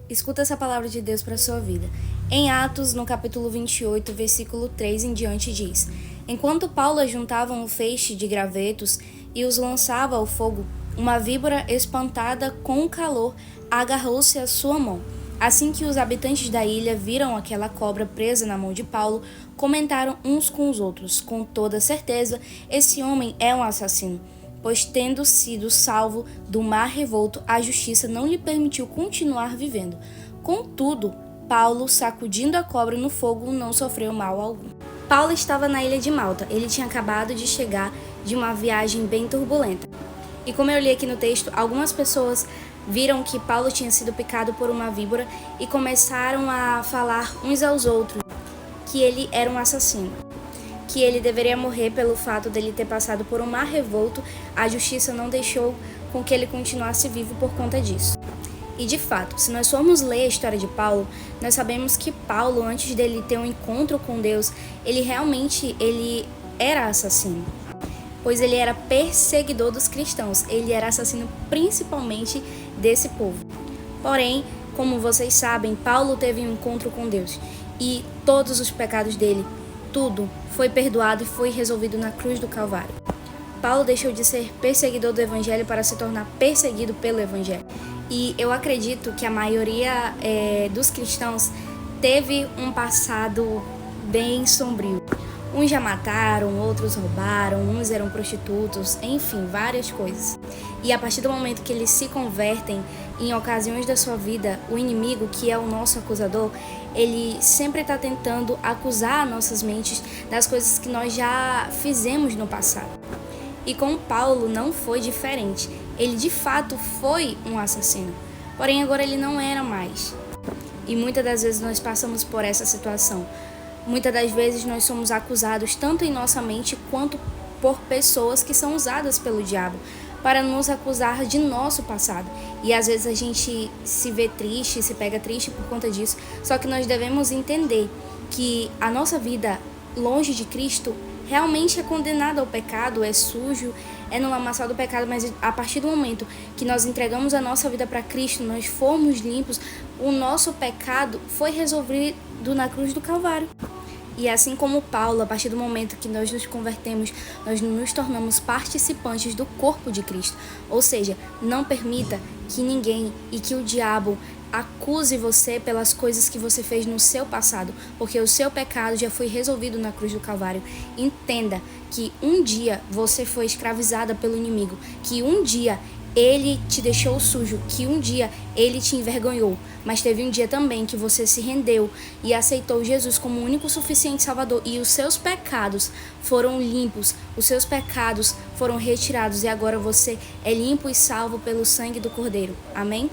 Escuta essa palavra de Deus para a sua vida. Em Atos, no capítulo 28, versículo 3 em diante, diz: Enquanto Paulo ajuntava um feixe de gravetos e os lançava ao fogo, uma víbora espantada com o calor agarrou-se à sua mão. Assim que os habitantes da ilha viram aquela cobra presa na mão de Paulo, comentaram uns com os outros: com toda certeza, esse homem é um assassino, pois tendo sido salvo do mar revolto, a justiça não lhe permitiu continuar vivendo. Contudo, Paulo, sacudindo a cobra no fogo, não sofreu mal algum. Paulo estava na ilha de Malta. Ele tinha acabado de chegar de uma viagem bem turbulenta. E como eu li aqui no texto, algumas pessoas viram que Paulo tinha sido picado por uma víbora e começaram a falar uns aos outros que ele era um assassino, que ele deveria morrer pelo fato dele ter passado por um mar revolto. A justiça não deixou com que ele continuasse vivo por conta disso. E de fato, se nós formos ler a história de Paulo, nós sabemos que Paulo, antes dele ter um encontro com Deus, ele era assassino, pois ele era perseguidor dos cristãos, ele era assassino principalmente desse povo. Porém, como vocês sabem, Paulo teve um encontro com Deus e todos os pecados dele, tudo foi perdoado e foi resolvido na cruz do Calvário. Paulo deixou de ser perseguidor do Evangelho para se tornar perseguido pelo Evangelho. E eu acredito que a maioria dos cristãos teve um passado bem sombrio. Uns já mataram, outros roubaram, uns eram prostitutos, enfim, várias coisas. E a partir do momento que eles se convertem, em ocasiões da sua vida, o inimigo, que é o nosso acusador, ele sempre está tentando acusar nossas mentes das coisas que nós já fizemos no passado. E com Paulo não foi diferente. Ele de fato foi um assassino, porém agora ele não era mais. E muitas das vezes nós passamos por essa situação. Muitas das vezes nós somos acusados tanto em nossa mente quanto por pessoas que são usadas pelo diabo para nos acusar de nosso passado. E às vezes a gente se vê triste, se pega triste por conta disso. Só que nós devemos entender que a nossa vida longe de Cristo realmente é condenada ao pecado, é sujo, é no lamaçal do pecado, mas a partir do momento que nós entregamos a nossa vida para Cristo, nós fomos limpos, o nosso pecado foi resolvido na cruz do Calvário. E assim como Paulo, a partir do momento que nós nos convertemos, nós nos tornamos participantes do corpo de Cristo. Ou seja, não permita que ninguém e que o diabo acuse você pelas coisas que você fez no seu passado, porque o seu pecado já foi resolvido na cruz do Calvário. Entenda que um dia você foi escravizada pelo inimigo, que um dia ele te deixou sujo, que um dia ele te envergonhou, mas teve um dia também que você se rendeu e aceitou Jesus como o único suficiente Salvador, e os seus pecados foram limpos, os seus pecados foram retirados, e agora você é limpo e salvo pelo sangue do Cordeiro. Amém?